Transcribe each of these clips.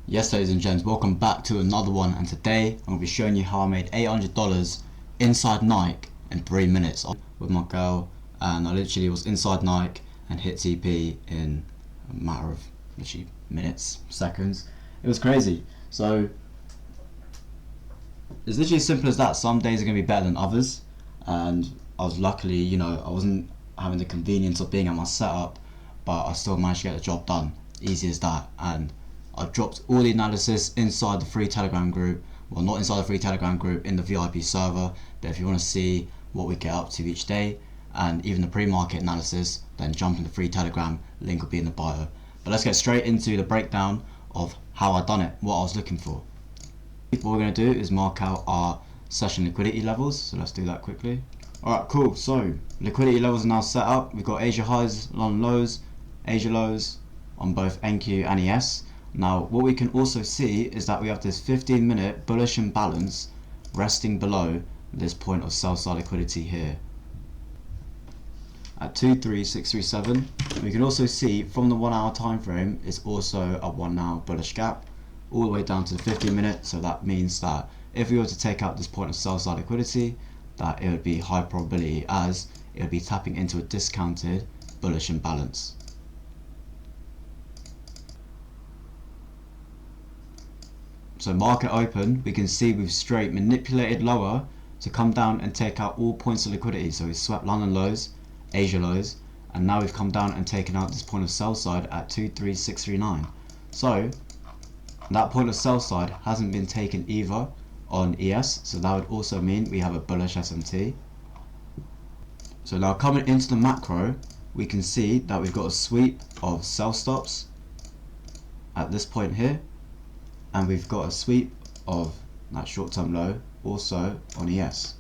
Yes, ladies and gents, welcome back to another one, and today I'm going to be showing you how I made $800 inside Nike in 3 minutes with my girl, and I literally was inside Nike and hit TP in a matter of literally minutes, seconds. It was crazy. So it's literally as simple as that. Some days are going to be better than others, and I was luckily, I wasn't having the convenience of being at my setup, but I still managed to get the job done. Easy as that. And I dropped all the analysis inside the free Telegram group. Well, not inside the free Telegram group, in the VIP server. But if you want to see what we get up to each day and even the pre-market analysis, then jump in the free Telegram. Link will be in the bio. But let's get straight into the breakdown of how I done it, what I was looking for. What we're going to do is mark out our session liquidity levels. So let's do that quickly. Alright, cool. So liquidity levels are now set up. We've got Asia highs, London lows, Asia lows on both NQ and ES. Now what we can also see is that we have this 15-minute bullish imbalance resting below this point of sell side liquidity here at 23637. We can also see from the 1 hour time frame it's also a 1 hour bullish gap all the way down to the 15-minute. So that means that if we were to take out this point of sell side liquidity, that it would be high probability, as it would be tapping into a discounted bullish imbalance. So market open, we can see we've straight manipulated lower to come down and take out all points of liquidity. So we swept London lows, Asia lows, and now we've come down and taken out this point of sell side at 23639. So that point of sell side hasn't been taken either on ES, so that would also mean we have a bullish SMT. So now coming into the macro, we can see that we've got a sweep of sell stops at this point here, and we've got a sweep of that short-term low also on ES.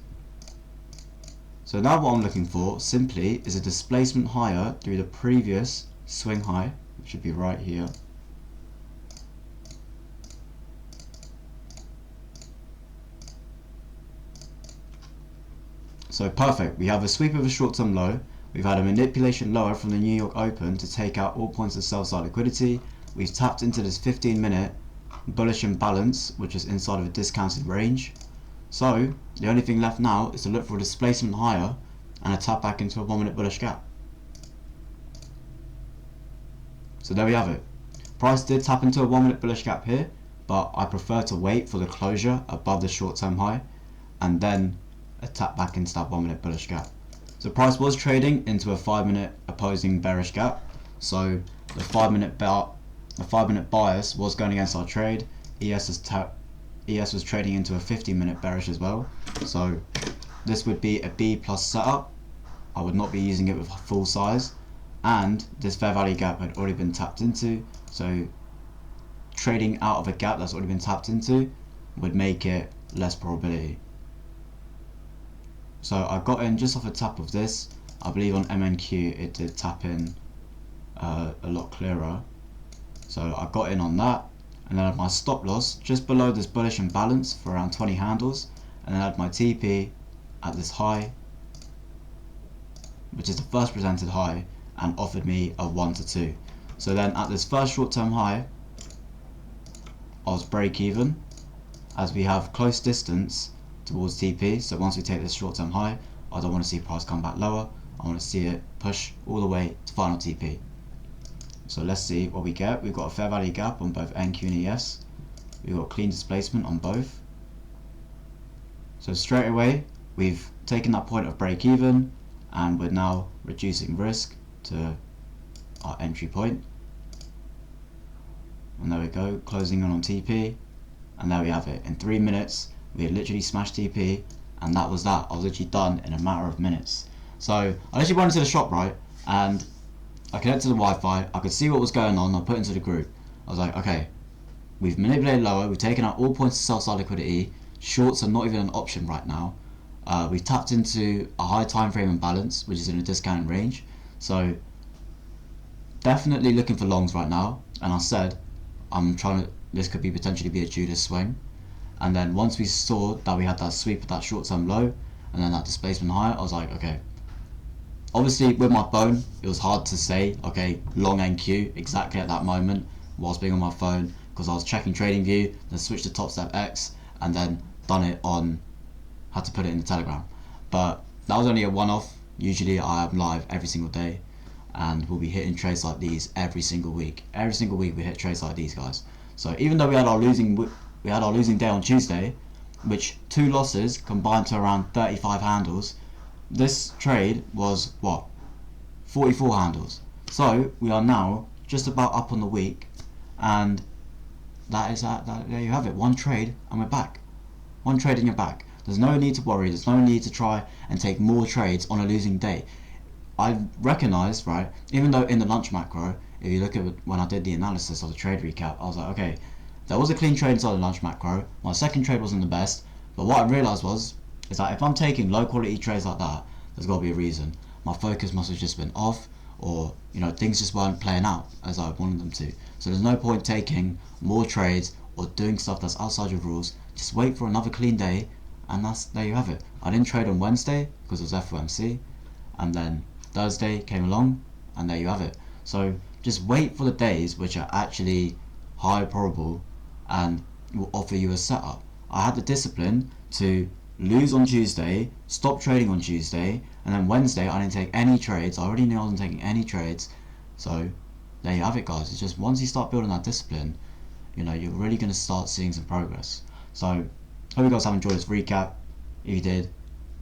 So now what I'm looking for simply is a displacement higher through the previous swing high, which should be right here. So perfect, we have a sweep of a short-term low, we've had a manipulation lower from the New York Open to take out all points of sell-side liquidity, we've tapped into this 15-minute bullish imbalance, which is inside of a discounted range. So the only thing left now is to look for a displacement higher and a tap back into a 1 minute bullish gap. So there we have it. Price did tap into a 1 minute bullish gap here, but I prefer to wait for the closure above the short-term high and then a tap back into that 1 minute bullish gap. So price was trading into a 5 minute opposing bearish gap, so the 5 minute bias was going against our trade. ES was trading into a 15-minute bearish as well, so this would be a B plus setup. I would not be using it with full size, and this fair value gap had already been tapped into, so trading out of a gap that's already been tapped into would make it less probability. So I got in just off the tap of this. I believe on MNQ it did tap in a lot clearer. So I got in on that, and then I had my stop loss just below this bullish imbalance for around 20 handles, and then I had my TP at this high, which is the first presented high, and offered me a 1 to 2. So then at this first short-term high, I was break even, as we have close distance towards TP. So once we take this short-term high, I don't want to see price come back lower, I want to see it push all the way to final TP. So let's see what we get. We've got a fair value gap on both NQ and ES. We've got clean displacement on both. So straight away we've taken that point of break even, and we're now reducing risk to our entry point. And there we go, closing in on TP, and there we have it. In 3 minutes we had literally smashed TP, and that was that. I was literally done in a matter of minutes. So I literally went into the shop, right, and I connected to the Wi-Fi, I could see what was going on, I put it into the group. I was like, okay, we've manipulated lower, we've taken out all points of sell-side liquidity, shorts are not even an option right now. We've tapped into a high time frame imbalance, which is in a discounted range. So definitely looking for longs right now, and I said, this could be potentially be a Judas swing. And then once we saw that we had that sweep of that short-term low, and then that displacement higher, I was like, okay. Obviously with my phone it was hard to say okay long NQ exactly at that moment whilst being on my phone, because I was checking TradingView, then switched to Top Step X, and then done it on, had to put it in the Telegram. But that was only a one-off. Usually I am live every single day, and we'll be hitting trades like these every single week. Every single week we hit trades like these, guys. So even though we had our losing day on Tuesday, which 2 losses combined to around 35 handles, this trade was what, 44 handles. So we are now just about up on the week, and that is that. There you have it. One trade and we're back. One trade and you're back. There's no need to worry. There's no need to try and take more trades on a losing day. I recognised, right, even though in the lunch macro, if you look at when I did the analysis of the trade recap, I was like, okay, there was a clean trade inside the lunch macro. My second trade wasn't the best, but what I realised is that if I'm taking low quality trades like that, there's got to be a reason. My focus must have just been off, or things just weren't playing out as I wanted them to. So there's no point taking more trades or doing stuff that's outside your rules. Just wait for another clean day, and there you have it. I didn't trade on Wednesday because it was FOMC, and then Thursday came along, and there you have it. So just wait for the days which are actually high probable and will offer you a setup. I had the discipline to lose on Tuesday, stop trading on Tuesday, and then Wednesday I didn't take any trades. I already knew I wasn't taking any trades. So there you have it, guys. It's just once you start building that discipline, you're really going to start seeing some progress. So hope you guys have enjoyed this recap. If you did,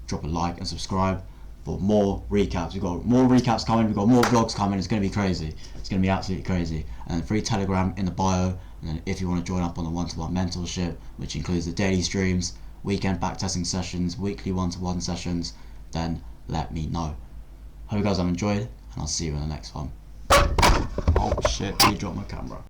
drop a like and subscribe for more recaps. We've got more recaps coming, we've got more vlogs coming. It's going to be crazy. It's going to be absolutely crazy. And then free Telegram in the bio. And then if you want to join up on the one-to-one mentorship, which includes the daily streams, weekend backtesting sessions, weekly one-to-one sessions, then let me know. Hope you guys have enjoyed, and I'll see you in the next one. Oh shit, he dropped my camera.